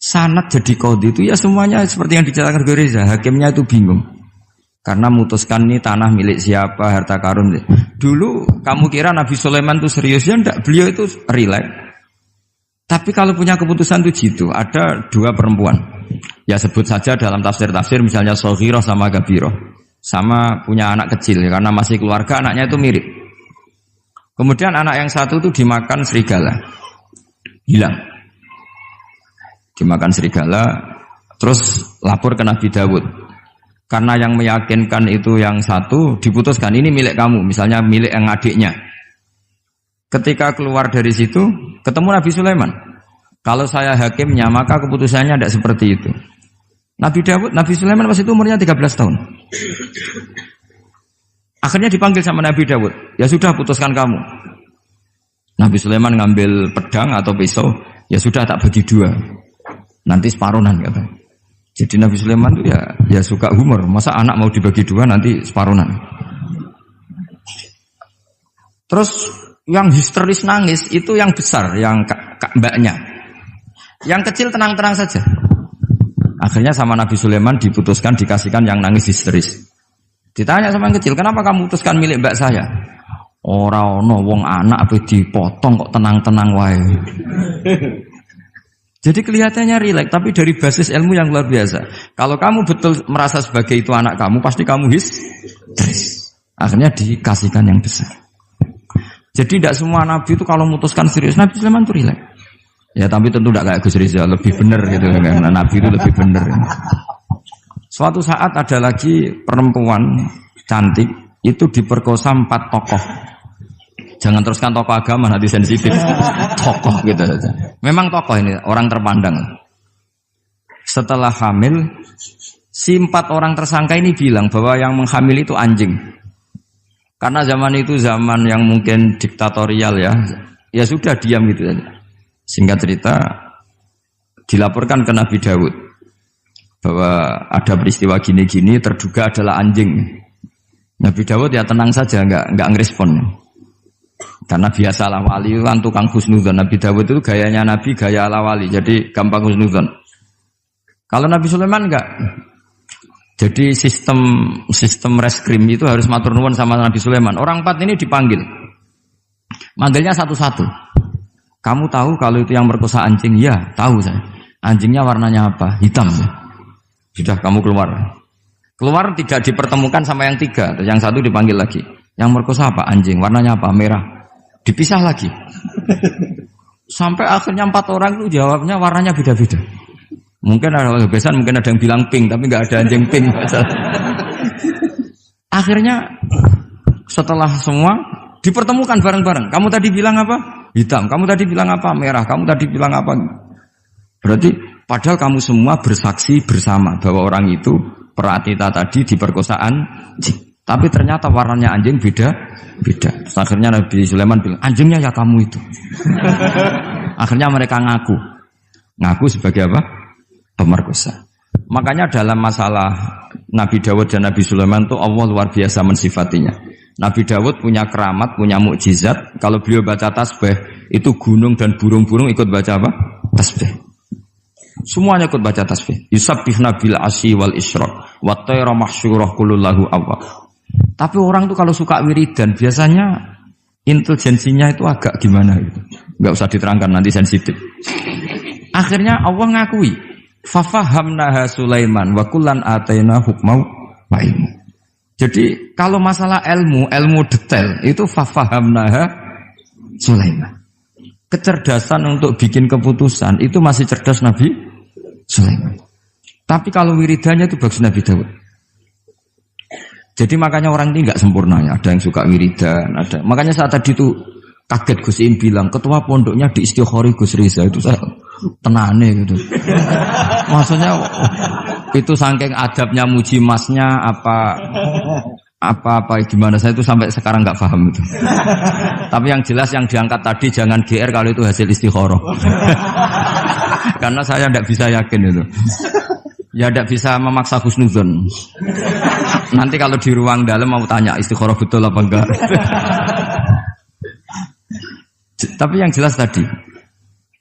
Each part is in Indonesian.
sanad jadi qadhi itu ya semuanya seperti yang diceritakan Reza, hakimnya itu bingung. Karena memutuskan ini tanah milik siapa, harta karun. Dulu kamu kira Nabi Sulaiman itu serius ya enggak, beliau itu rileks. Tapi kalau punya keputusan itu gitu, ada dua perempuan. Ya sebut saja dalam tafsir-tafsir misalnya Soghirah sama Gabirah. Sama punya anak kecil ya, karena masih keluarga anaknya itu mirip. Kemudian anak yang satu itu dimakan serigala. Hilang. Dimakan serigala, terus lapor ke Nabi Dawud. Karena yang meyakinkan itu yang satu diputuskan ini milik kamu, misalnya milik yang adiknya. Ketika keluar dari situ ketemu Nabi Sulaiman. Kalau saya hakimnya maka keputusannya tidak seperti itu. Nabi Sulaiman pas itu umurnya 13 tahun. Akhirnya dipanggil sama Nabi Dawud. Ya sudah putuskan kamu. Nabi Sulaiman ngambil pedang atau pisau. Ya sudah tak bagi dua. Nanti separuhan kata. Jadi Nabi Sulaiman itu ya suka humor. Masa anak mau dibagi dua nanti separuhan. Terus yang histeris nangis itu yang besar, yang mbaknya. Yang kecil tenang-tenang saja. Akhirnya sama Nabi Sulaiman diputuskan dikasihkan yang nangis histeris. Ditanya sama yang kecil, kenapa kamu putuskan milik mbak saya? Ora ono wong anak apa dipotong kok tenang-tenang wae. Jadi kelihatannya rileks, tapi dari basis ilmu yang luar biasa. Kalau kamu betul merasa sebagai itu anak kamu, pasti kamu histeris. Akhirnya dikasihkan yang besar. Jadi tidak semua nabi itu kalau memutuskan serius. Nabi Sulaiman itu rileks. Ya tapi tentu tidak kayak Gus Rizal, lebih benar gitu. Karena nabi itu lebih benar. Suatu saat ada lagi perempuan cantik itu diperkosa 4 tokoh. Jangan teruskan tokoh agama, nanti sensitif. Tokoh gitu saja. Memang tokoh ini, orang terpandang. Setelah hamil, si 4 orang tersangka ini bilang bahwa yang menghamil itu anjing. Karena zaman itu zaman yang mungkin diktatorial ya. Ya sudah diam gitu saja. Singkat cerita, dilaporkan ke Nabi Dawud. Bahwa ada peristiwa gini-gini, terduga adalah anjing. Nabi Dawud ya tenang saja, enggak ngerespon. Karena biasalah wali itu kan tukang husnudzon. Nabi Dawud itu gayanya Nabi, gaya ala wali. Jadi gampang husnudzon. Kalau Nabi Sulaiman enggak. Jadi sistem reskrim itu harus matur nuwun sama Nabi Sulaiman. Orang 4 ini dipanggil. Manggilnya satu-satu. Kamu tahu kalau itu yang merkosa anjing? Ya, tahu saya. Anjingnya warnanya apa? Hitam. Sudah kamu keluar. Keluar tidak dipertemukan sama yang 3. Yang satu dipanggil lagi. Yang merkosa apa? Anjing. Warnanya apa? Merah. Dipisah lagi. Sampai akhirnya 4 orang itu jawabnya warnanya beda-beda. Mungkin ada kebiasaan, mungkin ada yang bilang pink, tapi nggak ada anjing pink. Akhirnya setelah semua dipertemukan bareng-bareng. Kamu tadi bilang apa? Hitam. Kamu tadi bilang apa? Merah. Kamu tadi bilang apa? Berarti padahal kamu semua bersaksi bersama bahwa orang itu Pratita tadi diperkosaan anjing. Tapi ternyata warnanya anjing beda. Akhirnya Nabi Sulaiman bilang, anjingnya ya kamu itu. Akhirnya mereka ngaku sebagai apa? Pemerkosa. Makanya dalam masalah Nabi Dawud dan Nabi Sulaiman itu Allah luar biasa mensifatinya. Nabi Dawud punya keramat, punya mukjizat. Kalau beliau baca tasbih, itu gunung dan burung-burung ikut baca apa? Tasbih. Semuanya ikut baca tasbih. Yusabbihna bil asyi wal isyraq wa tayra mahsyurah kullu lahu awwab. Tapi orang itu kalau suka wiridan biasanya intelijensinya itu agak gimana gitu. Enggak usah diterangkan nanti sensitif. Akhirnya Allah ngakui, fa fahamnaha Sulaiman wa kullan ataina hukmau wa ilmu. Jadi kalau masalah ilmu detail itu fa fahamnaha Sulaiman. Kecerdasan untuk bikin keputusan itu masih cerdas Nabi Sulaiman. Tapi kalau wiridannya itu bagus Nabi Dawud. Jadi makanya orang ini enggak sempurna ya. Ada yang suka wiridan, ada. Makanya saat tadi itu kaget Gus Im bilang ketua pondoknya di Istighori Gus Riza itu saya tenane gitu. Maksudnya itu saking adabnya muji masnya apa gimana saya itu sampai sekarang nggak paham itu. Tapi yang jelas yang diangkat tadi jangan GR kalau itu hasil istikharah. Karena saya tidak bisa yakin itu. Ya tidak bisa memaksa husnuzon. Nanti kalau di ruang dalam mau tanya istikharah betul apa enggak. Tapi yang jelas tadi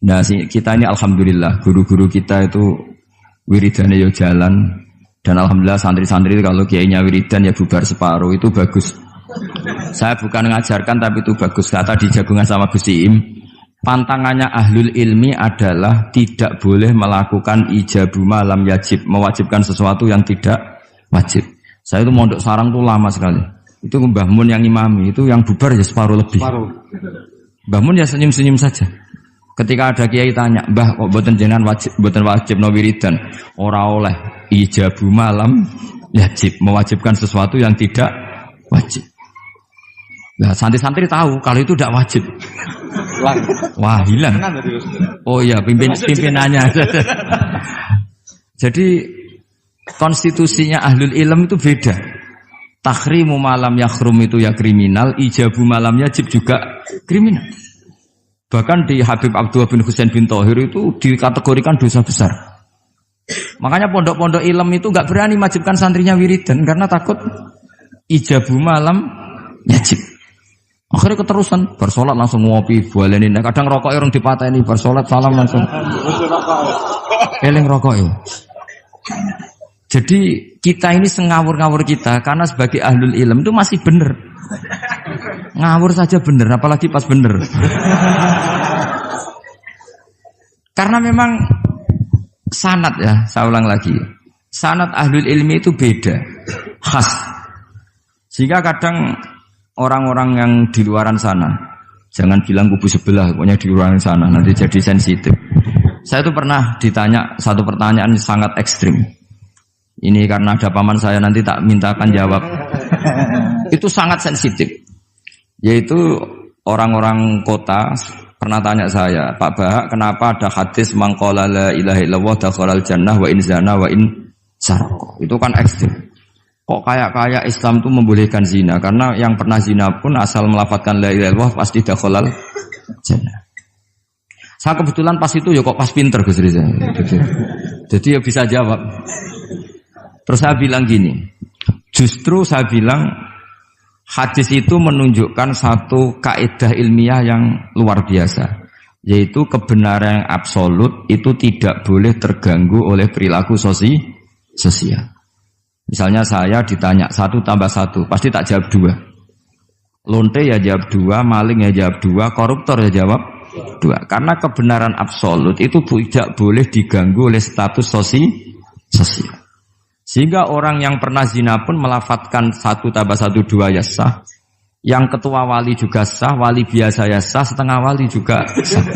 Nah, kita ini alhamdulillah guru-guru kita itu wiridane yo jalan dan alhamdulillah santri-santri kalau kiainya wiridan ya bubar separuh itu bagus. Saya bukan mengajarkan tapi itu bagus. Kata di jagungan sama Gus Iim, pantangannya ahlul ilmi adalah tidak boleh melakukan ijabu malam yajib, mewajibkan sesuatu yang tidak wajib. Saya itu mondok sarang tuh lama sekali. Itu Mbah Mun yang imami, itu yang bubar ya separuh lebih. Mbah Mun ya senyum-senyum saja. Ketika ada kiai tanya, "Mbah, kok boten jenengan boten wajib no wiridan?" Ora oleh ijabu malam yajib, mewajibkan sesuatu yang tidak wajib. Nah, santri-santri tahu kalau itu tidak wajib. Wah, hilang. Oh iya, pimpinannya. Jadi konstitusinya ahlul ilm itu beda. Takhrimu malam yakhrum itu ya kriminal, ijabu malam yajib juga kriminal. Bahkan di Habib Abdullah bin Husain bin Thohir itu dikategorikan dosa besar. Makanya pondok-pondok ilm itu enggak berani wajibkan santrinya wiridan karena takut ijabu malam yajib. Akhirnya keterusan bersolat langsung ngopi bualenin. Kadang rokok orang dipateni bersolat salam langsung. Eling rokok ya. Jadi kita ini sengawur-ngawur kita karena sebagai ahlul ilm itu masih benar. Ngawur saja benar, apalagi pas benar. Karena memang sanad ya, saya ulang lagi. Sanad ahlul ilmi itu beda, khas. Sehingga kadang orang-orang yang di luaran sana, jangan bilang kubu sebelah, pokoknya di luaran sana, nanti jadi sensitif. Saya itu pernah ditanya satu pertanyaan sangat ekstrim. Ini karena ada paman saya nanti tak mintakan jawab. Itu sangat sensitif. Yaitu orang-orang kota pernah tanya saya, Pak Bahak, kenapa ada hadis mangqala la ilaha illallah dakhalal jannah wa in zana wa in sarqa. Itu kan ekstrim. Kok kayak Islam itu membolehkan zina? Karena yang pernah zina pun asal melafadzkan la ilaha illallah pasti dakhalal jannah. Saya kebetulan pas itu ya kok pas pinter Gus Riza. Jadi ya bisa jawab. Terus saya bilang gini, justru saya bilang hadis itu menunjukkan satu kaidah ilmiah yang luar biasa, yaitu kebenaran yang absolut itu tidak boleh terganggu oleh perilaku sosial. Misalnya saya ditanya 1 tambah 1, pasti tak jawab 2. Lonte ya jawab 2, maling ya jawab 2, koruptor ya jawab 2. Karena kebenaran absolut itu tidak boleh diganggu oleh status sosial. Sehingga orang yang pernah zina pun melafatkan 1 tambah 1 2 ya sah. Yang ketua wali juga sah, wali biasa ya sah, setengah wali juga sah.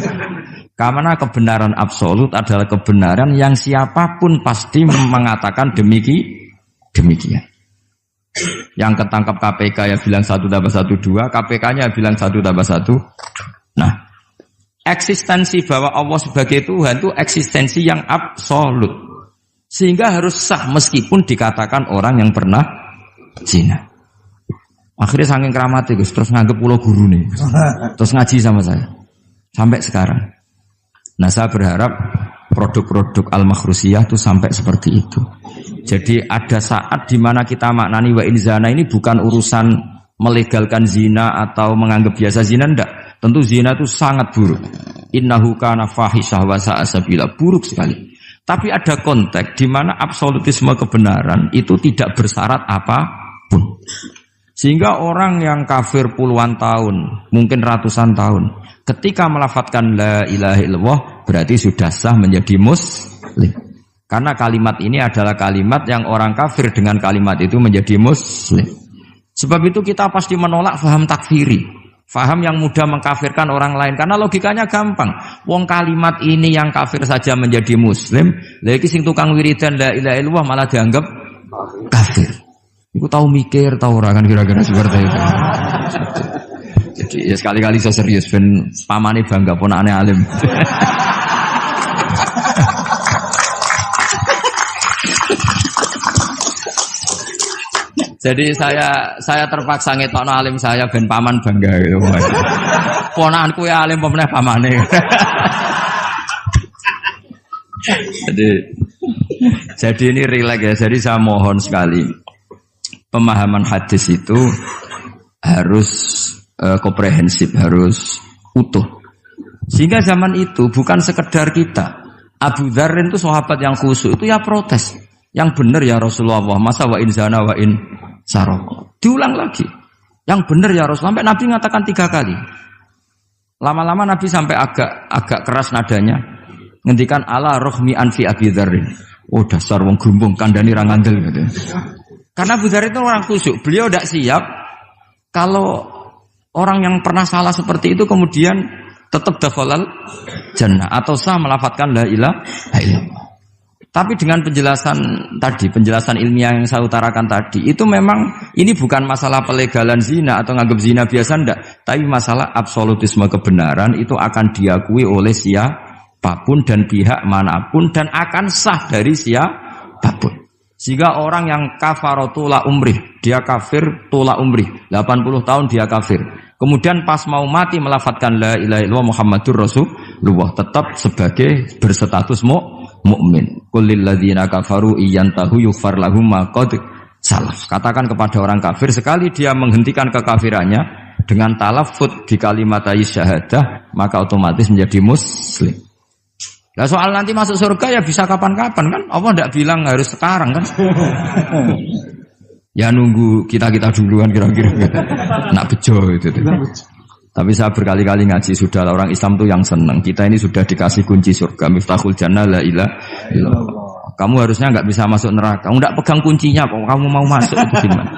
Karena kebenaran absolut adalah kebenaran yang siapapun pasti mengatakan demikian. Yang ketangkap KPK ya bilang 1 tambah 1 2, KPK-nya bilang 1 tambah 1. Nah, eksistensi bahwa Allah sebagai Tuhan itu eksistensi yang absolut. Sehingga harus sah meskipun dikatakan orang yang pernah zina. Akhirnya saking keramatnya Gus, terus nganggep pulau guru nih, terus ngaji sama saya sampai sekarang. Nah saya berharap produk-produk al-makhrusiyah itu sampai seperti itu. Jadi ada saat di mana kita maknani wa in zana ini bukan urusan melegalkan zina atau menganggap biasa zina, enggak. Tentu zina itu sangat buruk. Innahu kana fahisyah wa sa'a sabila, buruk sekali. Tapi ada konteks di mana absolutisme kebenaran itu tidak bersyarat apapun. Sehingga orang yang kafir puluhan tahun, mungkin ratusan tahun, ketika melafadzkan la ilaha illallah berarti sudah sah menjadi muslim. Karena kalimat ini adalah kalimat yang orang kafir dengan kalimat itu menjadi muslim. Sebab itu kita pasti menolak faham takfiri. Faham yang mudah mengkafirkan orang lain. Karena logikanya gampang. Wong kalimat ini yang kafir saja menjadi muslim. Lagi sing tukang wiridan la ilaha illallah malah dianggap kafir. Iku tahu mikir, tahu orang kan kira-kira seperti itu. Jadi ya sekali-kali saya serius. Ben pamane bangga ponakane alim. Jadi saya terpaksa ngetokno alim saya ben paman bangga gitu. Ponakanku ya alim pemeneh pamane. Jadi ini rileks ya. Jadi saya mohon sekali pemahaman hadis itu harus komprehensif, harus utuh. Sehingga zaman itu bukan sekedar kita. Abu Dzar itu sahabat yang khusyuk itu ya protes. Yang benar ya Rasulullah, masa wa in zana wa in saraq. Diulang lagi. Yang benar ya Rasulullah, sampai Nabi mengatakan 3 kali. Lama-lama Nabi sampai agak keras nadanya. Ngendikan ala rohmi anfi Abi Dzarrin. Oh dasar wong grumbung kandhani ra ngandel gitu. Karena Abu Dzar itu orang khusyuk. Beliau tidak siap kalau orang yang pernah salah seperti itu kemudian tetap dakhalal jannah atau sah melafadzkan la ilaha illallah. Tapi dengan penjelasan ilmiah yang saya utarakan tadi, itu memang ini bukan masalah pelegalan zina atau nganggap zina biasa enggak, tapi masalah absolutisme kebenaran itu akan diakui oleh siapapun dan pihak manapun dan akan sah dari siapapun. Sehingga orang yang kafaratula umrih, dia kafir tula umrih, 80 tahun dia kafir. Kemudian pas mau mati melafadzkan la ilaha illallah Muhammadur Rasulullah, tetap sebagai berstatus mukmin. Qul lil ladzina kafaru iyantahu yughfar lahum ma qad salaf. Katakan kepada orang kafir sekali dia menghentikan kekafirannya dengan talaffuz di kalimat syahadah, maka otomatis menjadi muslim. Lah soal nanti masuk surga ya bisa kapan-kapan kan? Allah tidak bilang harus sekarang kan? Ya nunggu kita duluan kira-kira. Nak bejo itu. Tapi saya berkali-kali ngaji sudah orang Islam tuh yang senang. Kita ini sudah dikasih kunci surga, miftahul jannah la ilaha illallah. Kamu harusnya enggak bisa masuk neraka. Enggak pegang kuncinya kok kamu mau masuk itu gimana?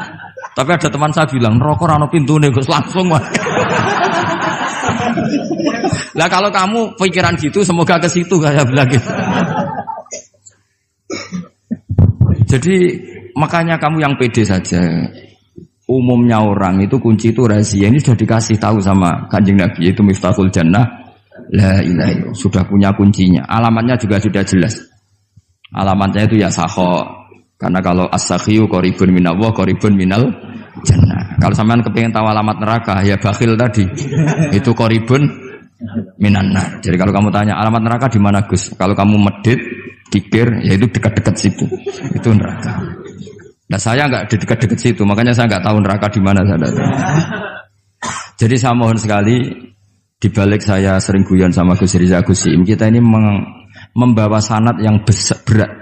Tapi ada teman saya bilang, "Neraka ora ono pintune, Gus, langsung." Lah kalau kamu pikiran gitu semoga ke situ kayak bilang gitu. Jadi makanya kamu yang pede saja. Umumnya orang itu kunci itu rahasia. Ini sudah dikasih tahu sama Kanjeng Nabi, yaitu miftahul jannah la ilaha illallah. Sudah punya kuncinya. Alamatnya juga sudah jelas. Alamatnya itu ya sakho. Karena kalau as-sakhiyu qaribun minallah, qaribun minal jannah. Kalau sampean kepengin tahu alamat neraka, ya bakhil tadi. Itu qaribun minan nar. Jadi kalau kamu tanya alamat neraka di mana, Gus? Kalau kamu medit, pikir, ya itu dekat-dekat situ. Itu neraka. Nah saya enggak di dekat-dekat situ, makanya saya enggak tahu neraka di mana saya tahu. Jadi saya mohon sekali, di balik saya sering guyon sama Gus Riza Gusim, kita ini membawa sanad yang berat.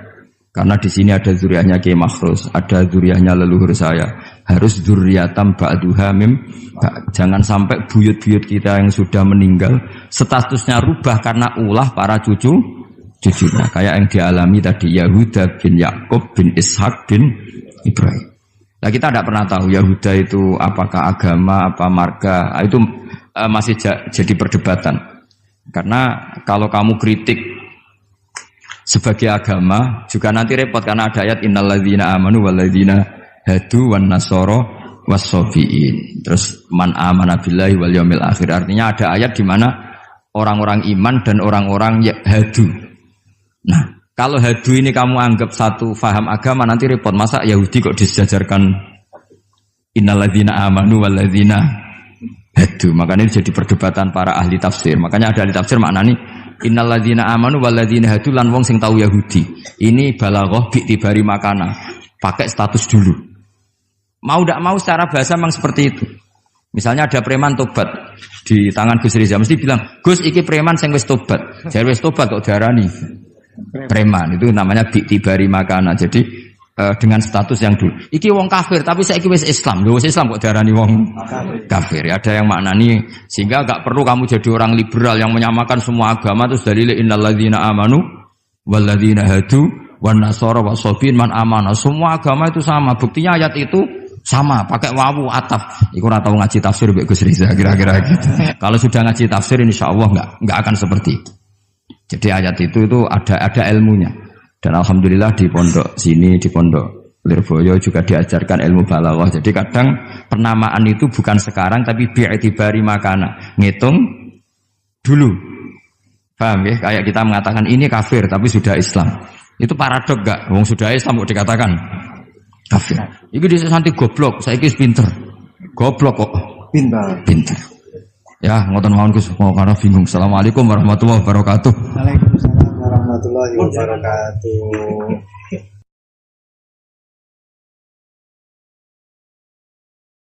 Karena di sini ada zuriatnya Kiai Makhrus, ada zuriatnya leluhur saya. Harus zuriatam ba'duha mim. Jangan sampai buyut-buyut kita yang sudah meninggal statusnya rubah karena ulah para cucunya. Kayak yang dialami tadi Yahuda bin Yakub bin Ishak bin Ibrahim. Nah kita tidak pernah tahu Yahuda itu apakah agama, apa marga. Itu masih jadi perdebatan. Karena kalau kamu kritik sebagai agama juga nanti repot karena ada ayat innalladzina amanu walladzina hadu wan nasara wassabiin. Terus man amana billahi wal yaumil akhir. Artinya ada ayat di mana orang-orang iman dan orang-orang hadu. Nah, kalau hadu ini kamu anggap satu faham agama nanti repot. Masa Yahudi kok disejajarkan innalladzina amanu walladzina hadu. Makanya ini jadi perdebatan para ahli tafsir. Makanya ada ahli tafsir maknani innalladzina amanu walladzina hadu lan wong sing tau Yahudi. Ini balaghah bi tibari makana. Pakai status dulu. Mau tidak mau secara bahasa memang seperti itu. Misalnya ada preman tobat di tangan Gus Riza mesti bilang, "Gus iki preman sing wis tobat." Jare wis tobat kok diarani preman. Itu namanya bi tibari makana. Jadi dengan status yang dulu. Iki wong kafir tapi saiki wis Islam. Lho wis Islam kok diarani wong kafir. Ada yang maknani sehingga enggak perlu kamu jadi orang liberal yang menyamakan semua agama terus dalil innalladzina amanu walladzina hadu wan nasara wasabiin man amana. Semua agama itu sama. Buktinya ayat itu sama, pakai wawu ataf. Iku ora tau ngaji tafsir mbek Gus Riza kira-kira gitu. Kalau sudah ngaji tafsir insyaallah enggak akan seperti itu. Jadi ayat itu ada ilmunya. Dan alhamdulillah di pondok sini, di pondok Lirboyo juga diajarkan ilmu balaghah. Jadi kadang penamaan itu bukan sekarang tapi bi'tibari makana. Ngitung dulu. Paham ya? Kayak kita mengatakan ini kafir tapi sudah Islam. Itu paradok enggak? Wong sudah Islam kok dikatakan kafir. Iki dhisik santi goblok, saiki wis pinter. Goblok kok pinter. Ya, ngoten mawon Gus, mau karena bingung. Assalamualaikum warahmatullahi wabarakatuh. Waalaikumsalam warahmatullahi wabarakatuh.